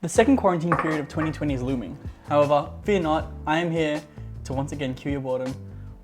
The second quarantine period of 2020 is looming. However, fear not, I am here to once again cue your boredom.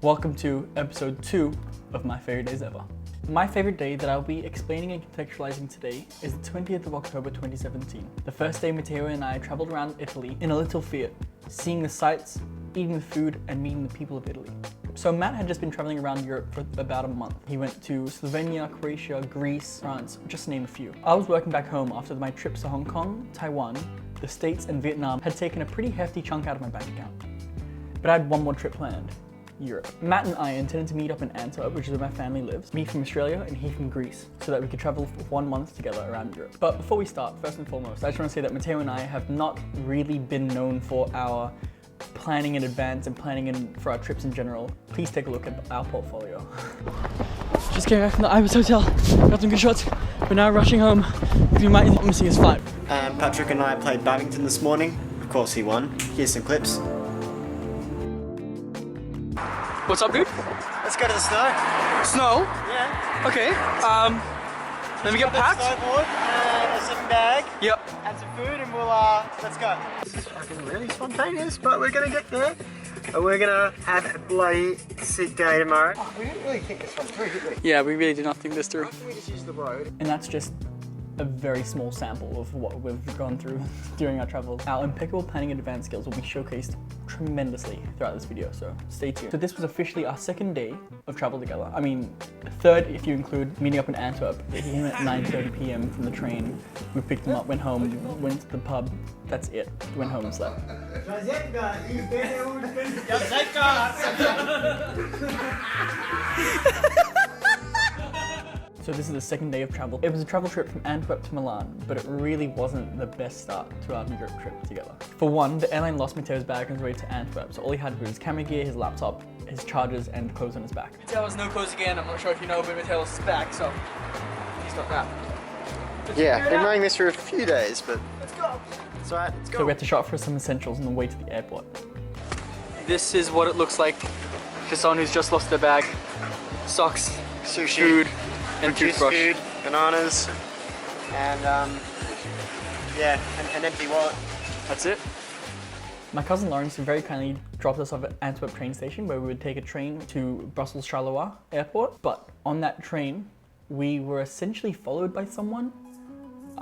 Welcome to episode 2 of My Favorite Days Ever. My favorite day that I'll be explaining and contextualizing today is the 20th of October 2017. The first day Matteo and I traveled around Italy in a little Fiat, seeing the sights, eating the food, and meeting the people of Italy. So Matt had just been traveling around Europe for about a month. He went to Slovenia, Croatia, Greece, France, just to name a few. I was working back home after my trips to Hong Kong, Taiwan, the States, and Vietnam had taken a pretty hefty chunk out of my bank account. But I had one more trip planned. Europe. Matt and I intended to meet up in Antwerp, which is where my family lives, me from Australia and he from Greece, so that we could travel for 1 month together around Europe. But before we start, first and foremost, I just want to say that Matteo and I have not really been known for our planning in advance and for our trips in general. Please take a look at our portfolio. Just came back from the Ibis Hotel, got some good shots, but now rushing home because we might end up missing his flight. Patrick and I played badminton this morning. Of course he won. Here's some clips. What's up, dude? Let's go to the snow. Snow? Yeah. Okay. Let me get packed. Snowboard and a sleeping bag. Yep. And some food, and we'll let's go. This is fucking really spontaneous, but we're gonna get there. And we're gonna have a bloody sick day tomorrow. Oh, we didn't really think this one through, did we? Yeah, we really did not think this through. I think we just used the road. And that's just a very small sample of what we've gone through during our travels. Our impeccable planning and advanced skills will be showcased tremendously throughout this video, so stay tuned. So this was officially our second day of travel together. I mean, third if you include meeting up in Antwerp. He came at 9:30 p.m. from the train. We picked him up, went home, went to the pub. That's it. Went home and slept. So this is the second day of travel. It was a travel trip from Antwerp to Milan, but it really wasn't the best start to our Europe trip together. For one, the airline lost Matteo's bag on his way to Antwerp, so all he had was his camera gear, his laptop, his chargers, and clothes on his back. Matteo has no clothes again. I'm not sure if you know, but Matteo lost his bag, so he's got that. Yeah, been wearing this for a few days, but let's go. It's alright, let's go. So we had to shop for some essentials on the way to the airport. This is what it looks like for someone who's just lost their bag. Socks, Sushi, food, and toothbrush. Food, bananas, and yeah, an empty wallet. That's it. My cousin Lawrence very kindly dropped us off at Antwerp train station where we would take a train to Brussels Charleroi airport. But on that train, we were essentially followed by someone.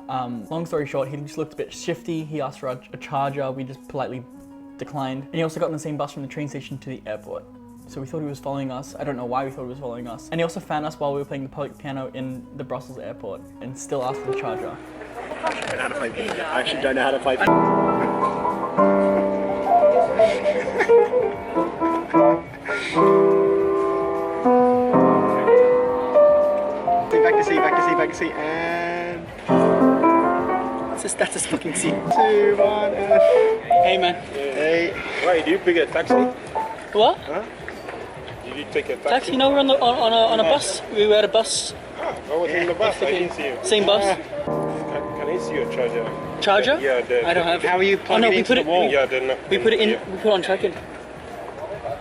Long story short, he just looked a bit shifty. He asked for a charger. We just politely declined. And he also got on the same bus from the train station to the airport. So we thought he was following us. I don't know why we thought he was following us. And he also found us while we were playing the public piano in the Brussels airport and still asked for the charger. I actually don't know how to play. Back to sea, and... That's a fucking scene. 2, 1, and... Hey man. Hey. Why, did you pick a taxi? What? Huh? Did you take a taxi? Taxi? No, we're on a bus. We were at a bus. Ah, I was in the bus, I didn't see you. Same bus. Can I see your charger? Charger? Yeah, I don't have it. How are you plugging it into the wall? Yeah, we put it in, we put it on charging.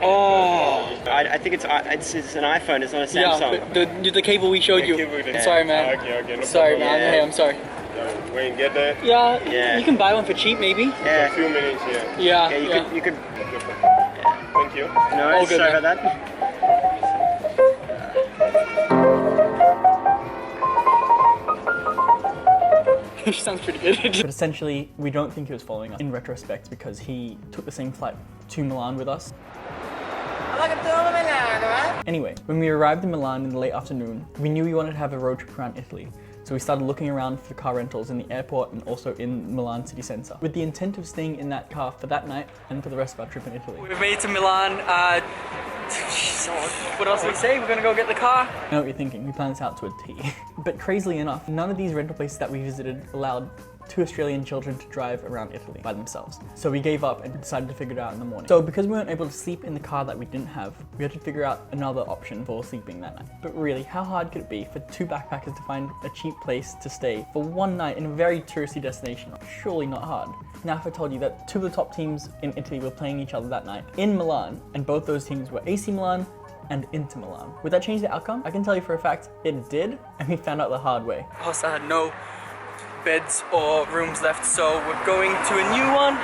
Oh, I think it's an iPhone, it's not a Samsung. Yeah, the cable we showed you. Sorry man. Okay, no sorry problem. man, Yeah. hey, I'm sorry. When you get there? Yeah. You can buy one for cheap maybe. A few minutes, yeah. Yeah, you could. Thank you. No, all good, sorry man. about that. Which sounds pretty good. But essentially, we don't think he was following us in retrospect because he took the same flight to Milan with us. Anyway, when we arrived in Milan in the late afternoon, we knew we wanted to have a road trip around Italy. So we started looking around for car rentals in the airport and also in Milan city centre, with the intent of staying in that car for that night and for the rest of our trip in Italy. We've made it to Milan. What else do we say? We're gonna go get the car. I know what you're thinking, we planned this out to a T. But crazily enough, none of these rental places that we visited allowed 2 Australian children to drive around Italy by themselves. So we gave up and decided to figure it out in the morning. So because we weren't able to sleep in the car that we didn't have, we had to figure out another option for sleeping that night. But really, how hard could it be for 2 backpackers to find a cheap place to stay for 1 night in a very touristy destination? Surely not hard. Now if I told you that 2 of the top teams in Italy were playing each other that night in Milan, and both those teams were AC Milan and Inter Milan. Would that change the outcome? I can tell you for a fact, it did, and we found out the hard way. Plus I had no beds or rooms left, so we're going to a new one,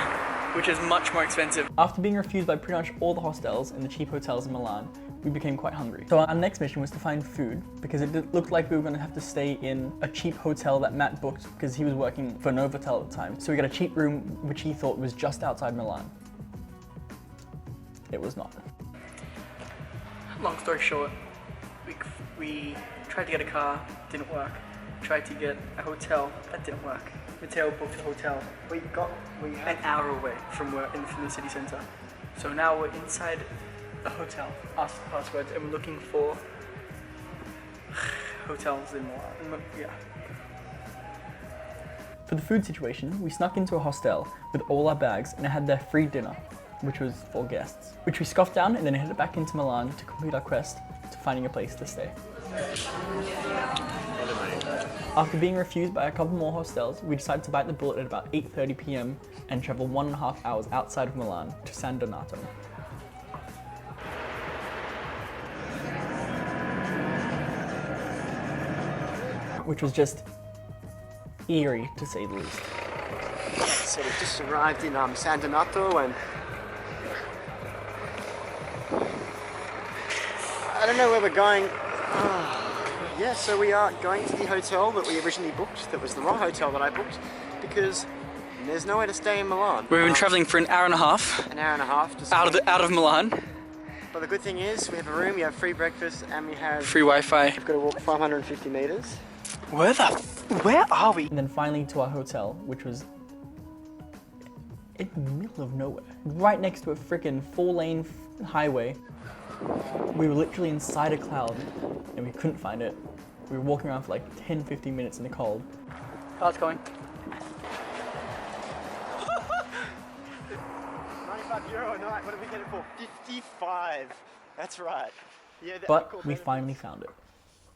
which is much more expensive. After being refused by pretty much all the hostels and the cheap hotels in Milan, we became quite hungry. So our next mission was to find food, because it looked like we were gonna have to stay in a cheap hotel that Matt booked because he was working for Novotel at the time. So we got a cheap room, which he thought was just outside Milan. It was not. Long story short, we tried to get a car, didn't work. Tried to get a hotel, that didn't work. Matteo booked a hotel. We an hour away from the city center. So now we're inside the hotel, asked the passwords, and we're looking for hotels in Milan. Yeah. For the food situation, we snuck into a hostel with all our bags and it had their free dinner, which was for guests, which we scoffed down and then headed back into Milan to complete our quest to finding a place to stay. After being refused by a couple more hostels, we decided to bite the bullet at about 8:30 p.m. and travel 1.5 hours outside of Milan to San Donato. Which was just eerie, to say the least. So we've just arrived in San Donato, and I don't know where we're going. Yeah, so we are going to the hotel that we originally booked. That was the wrong hotel that I booked, because there's nowhere to stay in Milan. We've been traveling for an hour and a half. An hour and a half. Just out of Milan. But the good thing is, we have a room, we have free breakfast, and we have free Wi-Fi. We've got to walk 550 meters. Where are we? And then finally to our hotel, which was in the middle of nowhere, right next to a freaking 4-lane highway. We were literally inside a cloud and we couldn't find it. We were walking around for like 10-15 minutes in the cold. Car's going. €95 a night. What did we get it for? 55. That's right. Yeah. But we finally found it.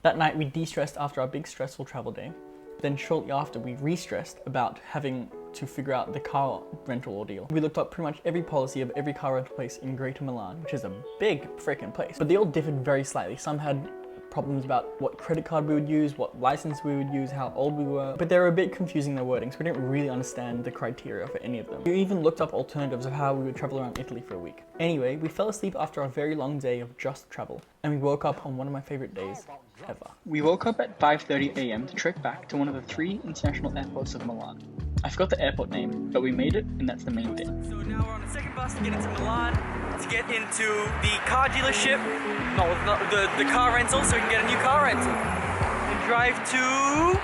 That night we de-stressed after our big stressful travel day. Then shortly after we re-stressed about having to figure out the car rental ordeal. We looked up pretty much every policy of every car rental place in Greater Milan, which is a big freaking place. But they all differed very slightly. Some had problems about what credit card we would use, what license we would use, how old we were. But they were a bit confusing, their wording, so we didn't really understand the criteria for any of them. We even looked up alternatives of how we would travel around Italy for a week. Anyway, we fell asleep after a very long day of just travel, and we woke up on one of my favorite days ever. We woke up at 5:30 a.m. to trek back to one of the 3 international airports of Milan. I forgot the airport name, but we made it, and that's the main thing. So now we're on the second bus to get into Milan, to get into the car dealership, the car rental, so we can get a new car rental. And drive to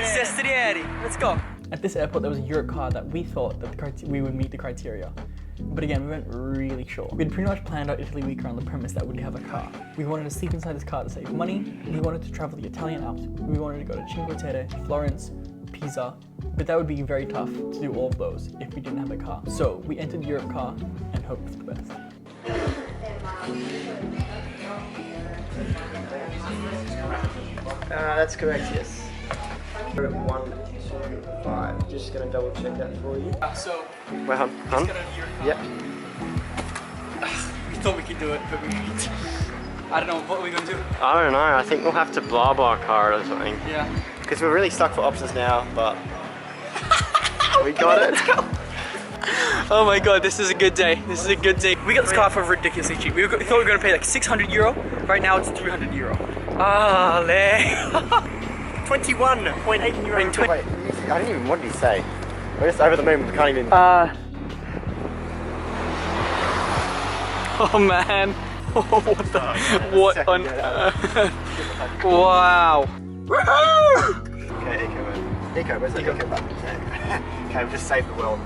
Sestriere. Let's go. At this airport, there was a Europcar that we thought that we would meet the criteria. But again, we weren't really sure. We'd pretty much planned our Italy week around the premise that we'd have a car. We wanted to sleep inside this car to save money. We wanted to travel the Italian Alps. We wanted to go to Cinque Terre, Florence, Pisa, but that would be very tough to do all of those if we didn't have a car. So we entered Europcar and hoped for the best. That's correct, yes. We're at 125. Just gonna double check that for you. So, well, hun? Yep. We thought we could do it, but we can't. I don't know, what are we gonna do? I don't know, I think we'll have to BlaBlaCar or something. Yeah. Because we're really stuck for options now, but we got it. Let's go. Oh my god, this is a good day. This is a good day. We got this car for ridiculously cheap. We thought we were gonna pay like €600. Right now it's €300. Ah, 21.8 euros. Wait, I didn't even, what did he say? We're just over the moon, we can't even... Oh man. What on earth? Wow. Okay, Eco, where's the Eco button? Okay, we've just saved the world.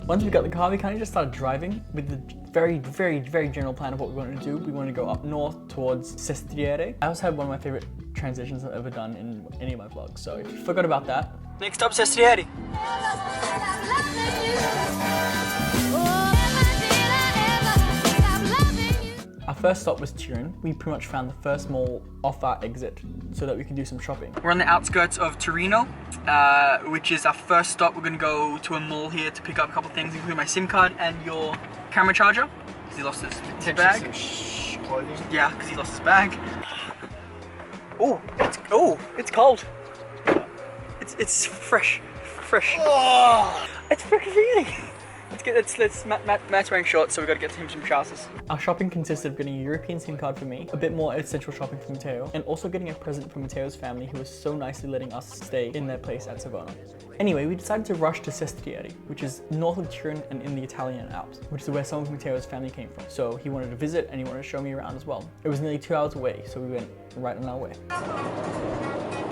Once we got the car, we kind of just started driving with the very, very, very general plan of what we wanted to do. We wanted to go up north towards Sestriere. I also had one of my favorite transitions I've ever done in any of my vlogs, so if you forgot about that. Next up, Sestriere. Our first stop was Turin. We pretty much found the first mall off our exit so that we could do some shopping. We're on the outskirts of Torino, which is our first stop. We're gonna go to a mall here to pick up a couple things, including my SIM card and your camera charger, because he lost his bag. Clothing. Yeah, because he lost his bag. Oh, it's cold. It's fresh. Oh, it's freaking feeling. Matt's wearing shorts, so we got to get him some trousers. Our shopping consisted of getting a European SIM card for me, a bit more essential shopping for Matteo, and also getting a present from Matteo's family, who was so nicely letting us stay in their place at Savona. Anyway, we decided to rush to Sestieri, which is north of Turin and in the Italian Alps, which is where some of Matteo's family came from. So he wanted to visit and he wanted to show me around as well. It was nearly 2 hours away, so we went right on our way.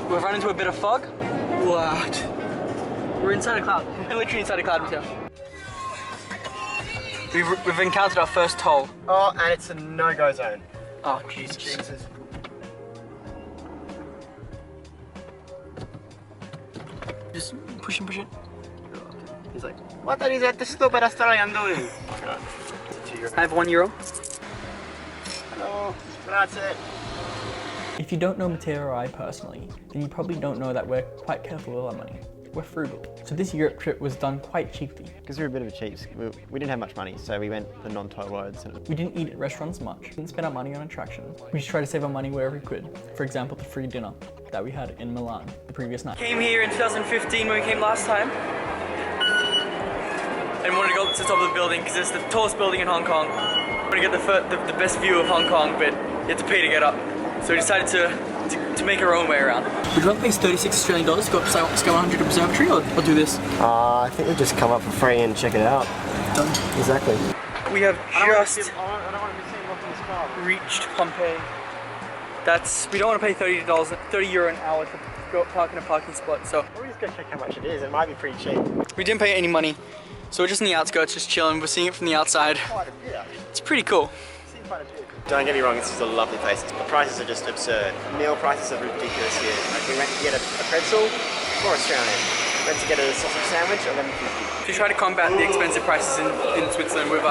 We've run into a bit of fog. What? We're inside a cloud. We're literally inside a cloud, Matteo. We've encountered our first toll. Oh, and it's a no-go zone. Oh, Jesus. Just push it. He's like, what are you stupid Australian doing? I have €1. Hello, that's it. If you don't know Matteo or I personally, then you probably don't know that we're quite careful with our money. We're frugal. So this Europe trip was done quite cheaply. Because we were a bit of a cheats, we didn't have much money, so we went the non-toll roads. We didn't eat at restaurants much, didn't spend our money on attractions. We just tried to save our money wherever we could. For example, the free dinner that we had in Milan the previous night. Came here in 2015 when we came last time. And wanted to go up to the top of the building because it's the tallest building in Hong Kong. We wanted to get the best view of Hong Kong, but you have to pay to get up. So we decided to make our own way around. Would you rather pay $36 Australian to go up to Scale 100 Observatory or do this? I think we'll just come up for free and check it out. Done. Exactly. We have just reached Pompeii. We don't want to pay €30 an hour to go park in a parking spot, so we're just gonna check how much it is. It might be pretty cheap. We didn't pay any money, so we're just in the outskirts, just chilling. We're seeing it from the outside. Quite a bit, actually. It's pretty cool. Don't get me wrong, this is a lovely place. The prices are just absurd. Meal prices are ridiculous here. Like we went to get a pretzel, $4 Australian. We went to get a sausage sandwich, $11.50. To try to combat the expensive prices in Switzerland, we've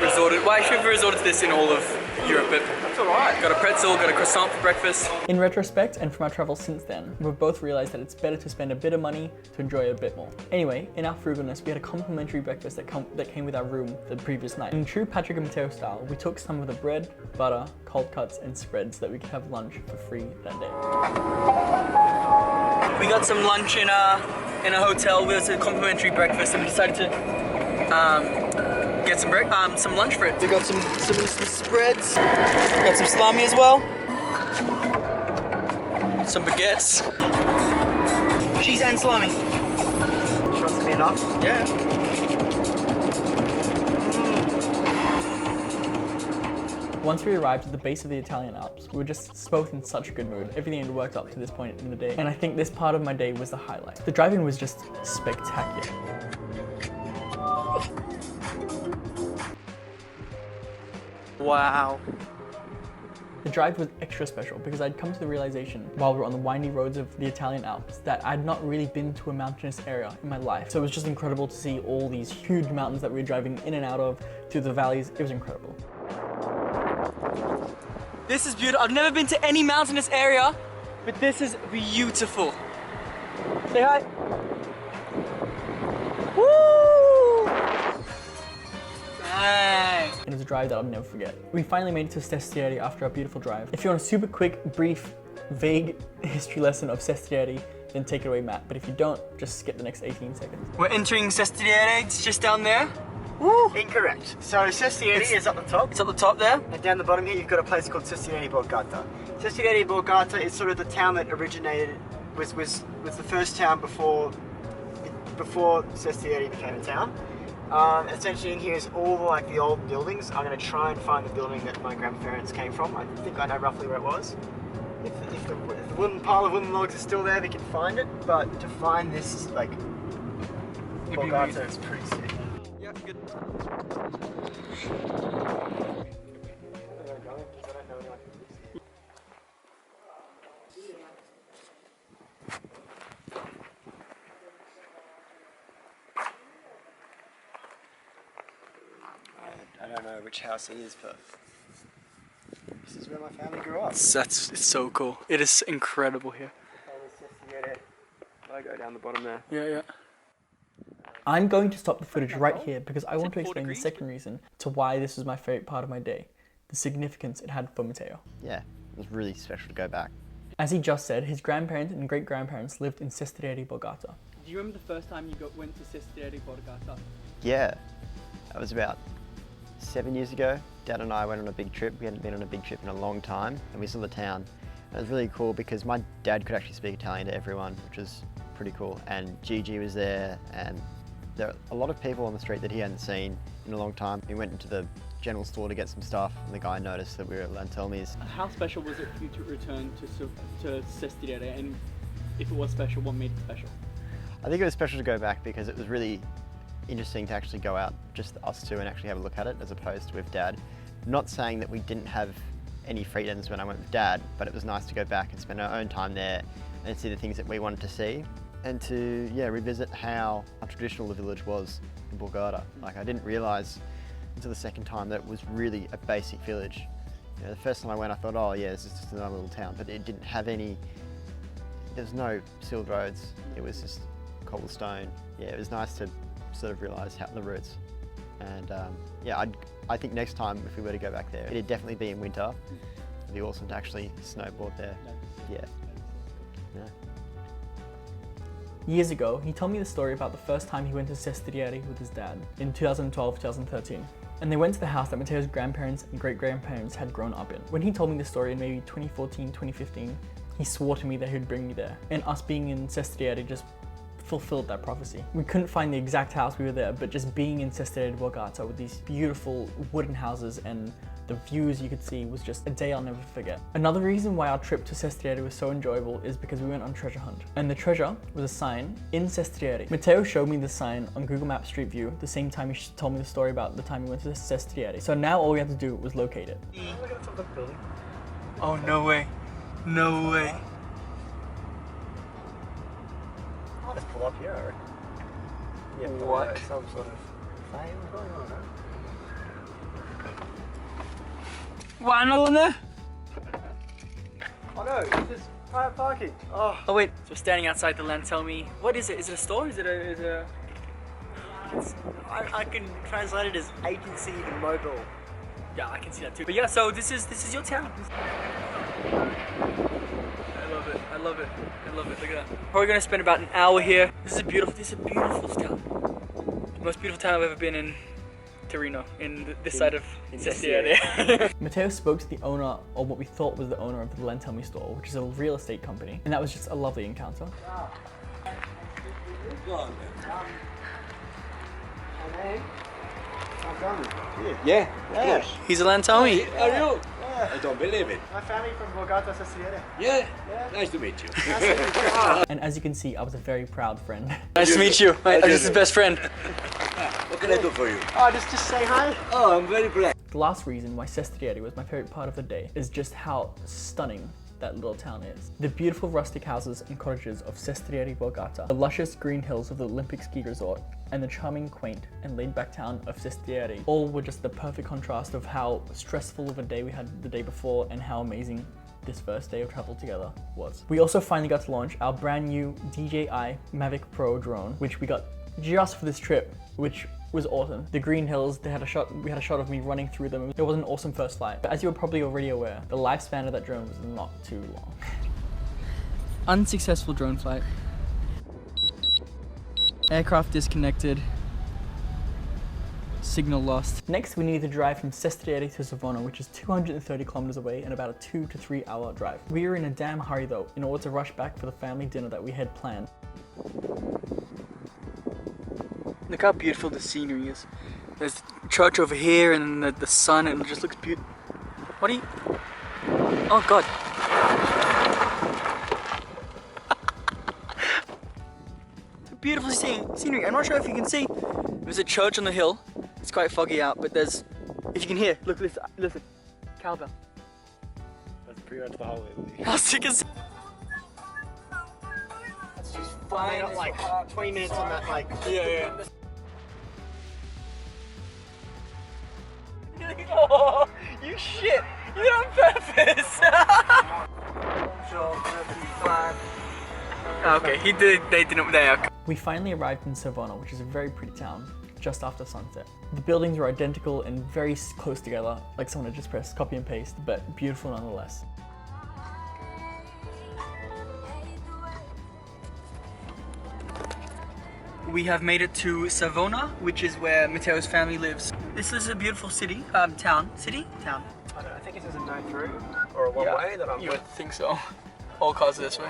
resorted. Well, actually, we've resorted to this in all of Europe, but that's alright. Got a pretzel, got a croissant for breakfast. In retrospect, and from our travels since then, we've both realized that it's better to spend a bit of money to enjoy a bit more. Anyway, in our frugalness, we had a complimentary breakfast that came with our room the previous night. In true Patrick and Matteo style, we took some of the bread, butter, cold cuts, and spreads so that we could have lunch for free that day. We got some lunch in a hotel with a complimentary breakfast, and we decided to get some lunch for it. We got some spreads, got some salami as well, some baguettes, cheese and salami. She wants to be enough? Yeah. Once we arrived at the base of the Italian Alps, we were just both in such a good mood. Everything had worked up to this point in the day, and I think this part of my day was the highlight. The drive-in was just spectacular. Wow. The drive was extra special because I'd come to the realization while we were on the windy roads of the Italian Alps that I'd not really been to a mountainous area in my life. So it was just incredible to see all these huge mountains that we were driving in and out of, through the valleys. It was incredible. This is beautiful. I've never been to any mountainous area, but this is beautiful. Say hi. Woo! Nice. It was a drive that I'll never forget. We finally made it to Sestieri after a beautiful drive. If you want a super quick, brief, vague history lesson of Sestieri, then take it away, Matt. But if you don't, just skip the next 18 seconds. We're entering Sestieri. It's just down there. Woo! Incorrect. So Sestieri is up the top. It's at the top there. And down the bottom here, you've got a place called Sestieri Borgata. Sestieri Borgata is sort of the town that originated, was the first town before Sestieri became a town. Essentially in here is all the old buildings. I'm going to try and find the building that my grandparents came from. I think I know roughly where it was. If the wooden pile of wooden logs is still there, we can find it. But to find this, Borgata is pretty sick. Yeah, good. I don't know which house it is, but this is where my family grew up. It's so cool. It is incredible here. Logo down the bottom there. Yeah. I'm going to stop the footage right here because I want to explain the second reason to why this was my favorite part of my day. The significance it had for Matteo. Yeah, it was really special to go back As he just said, his grandparents and great-grandparents lived in Sestriere Borgata. Do you remember the first time you went to Sestriere Borgata? Yeah, that was about 7 years ago. Dad and I went on a big trip. We hadn't been on a big trip in a long time, and we saw the town. It was really cool because my dad could actually speak Italian to everyone, which was pretty cool. And Gigi was there, and there were a lot of people on the street that he hadn't seen in a long time. He went into the general store to get some stuff, and the guy noticed that we were at Lantelmi's. How special was it for you to return to Sestriere, and if it was special, what made it special? I think it was special to go back because it was really interesting to actually go out, just us two, and actually have a look at it as opposed to with Dad. Not saying that we didn't have any freedoms when I went with Dad, but it was nice to go back and spend our own time there and see the things that we wanted to see, and to revisit how traditional the village was in Borgata. Like, I didn't realise until the second time that it was really a basic village. The first time I went I thought, oh yeah, this is just another little town, but it didn't have any, there was no sealed roads, it was just cobblestone. Yeah, it was nice to sort of realise how the roots. And I think next time if we were to go back there, it'd definitely be in winter. It'd be awesome to actually snowboard there. Yeah. Years ago, he told me the story about the first time he went to Sestriere with his dad in 2012, 2013. And they went to the house that Matteo's grandparents and great-grandparents had grown up in. When he told me the story in maybe 2014, 2015, he swore to me that he would bring me there. And us being in Sestriere just fulfilled that prophecy. We couldn't find the exact house we were there, but just being in Sestriere Borgata with these beautiful wooden houses and the views you could see was just a day I'll never forget. Another reason why our trip to Sestriere was so enjoyable is because we went on treasure hunt. And the treasure was a sign in Sestriere. Matteo showed me the sign on Google Maps Street View the same time he told me the story about the time we went to Sestriere. So now all we had to do was locate it. Oh, no way. No way. I'll just pull up here, I reckon. Yeah, What? Some sort of thing going on, huh? What, another one there? Oh no, it's just private parking. Oh. Oh wait, so we're standing outside the Lantelmi. What is it? Is it a store? Is it a... I can translate it as agency to mobile. Yeah, I can see that too. But yeah, so this is your town. I love it. I love it. I love it. Look at that. Probably gonna spend about an hour here. This is a beautiful town. The most beautiful town I've ever been in. Torino, in this side of Sestriere. Matteo spoke to the owner, or what we thought was the owner of the Lantelmi store, which is a real estate company, and that was just a lovely encounter. Yeah, of course. He's a Lantelmi. Are you? Yeah. I don't believe it. My family from Borgata, Sestriere. Yeah? Nice to meet you. And as you can see, I was a very proud friend. Nice to meet you. I'm just his best friend. What can I do for you? Oh, just say hi. Oh, I'm very glad. The last reason why Sestriere was my favorite part of the day is just how stunning that little town is. The beautiful rustic houses and cottages of Sestriere Borgata, the luscious green hills of the Olympic ski resort, and the charming, quaint, and laid-back town of Sestriere all were just the perfect contrast of how stressful of a day we had the day before and how amazing this first day of travel together was. We also finally got to launch our brand new DJI Mavic Pro drone, which we got just for this trip, which was awesome. The green hills, we had a shot of me running through them. It was an awesome first flight. But as you were probably already aware, the lifespan of that drone was not too long. Unsuccessful drone flight. Aircraft disconnected. Signal lost. Next, we need to drive from Sestriere to Savona, which is 230 kilometers away and about a 2 to 3 hour drive. We were in a damn hurry though, in order to rush back for the family dinner that we had planned. Look how beautiful the scenery is. There's the church over here and the sun, and it just looks beautiful. What are you? Oh God. It's a beautiful scenery. I'm not sure if you can see. There's a church on the hill. It's quite foggy out, but there's, if you can hear, look, listen. Cowbell. That's pretty much the holiday. How sick is it? That's just fine. Like 20 minutes on that, like. Yeah. Oh, you shit! You did it on purpose! Okay, he did. They didn't. Okay. We finally arrived in Savona, which is a very pretty town, just after sunset. The buildings were identical and very close together, like someone had just pressed copy and paste, but beautiful nonetheless. We have made it to Savona, which is where Matteo's family lives. This is a beautiful city, town. City? Town. I don't know, I think it says a no through or a one way that I'm. You would think so. All cars are this way.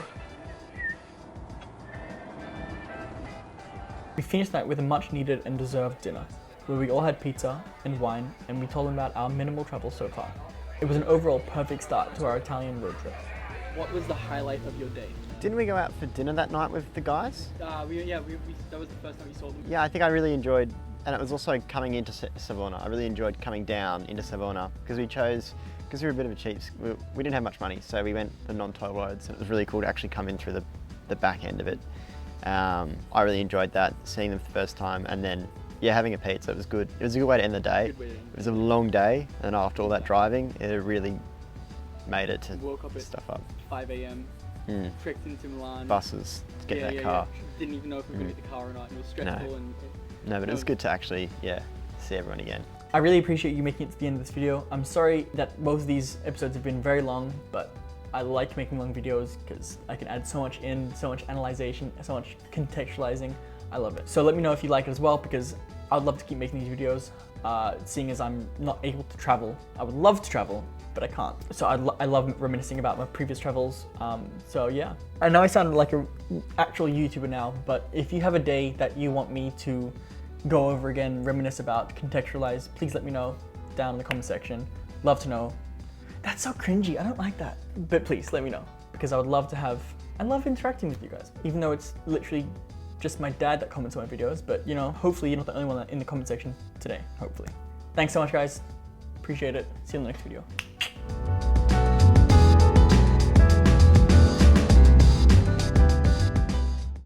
We finished the night with a much needed and deserved dinner, where we all had pizza and wine, and we told them about our minimal travel so far. It was an overall perfect start to our Italian road trip. What was the highlight of your day? Didn't we go out for dinner that night with the guys? That was the first time we saw them. Yeah, I think I really enjoyed, and it was also coming into Savona. I really enjoyed coming down into Savona because we were a bit of a cheats. We didn't have much money, so we went the non-toll roads, and it was really cool to actually come in through the back end of it. I really enjoyed that, seeing them for the first time, and then having a pizza. It was good. It was a good way to end the day. It was a long day, and after all that driving, it really made it to woke up at stuff up. 5 a.m. Trekked into Milan. Buses to get that car. Didn't even know if we were going to get the car or not. It was stressful. No, but it was good to actually see everyone again. I really appreciate you making it to the end of this video. I'm sorry that both of these episodes have been very long, but I like making long videos because I can add so much in, so much analyzation, so much contextualizing. I love it. So let me know if you like it as well, because I would love to keep making these videos. Seeing as I'm not able to travel, I would love to travel, but I can't. So I love reminiscing about my previous travels. So yeah. I know I sound like an actual YouTuber now, but if you have a day that you want me to go over again, reminisce about, contextualize, please let me know down in the comment section. Love to know. That's so cringy, I don't like that. But please let me know, because I would love to I love interacting with you guys, even though it's literally just my dad that comments on my videos, but you know, hopefully you're not the only one in the comment section today, hopefully. Thanks so much guys, appreciate it, see you in the next video.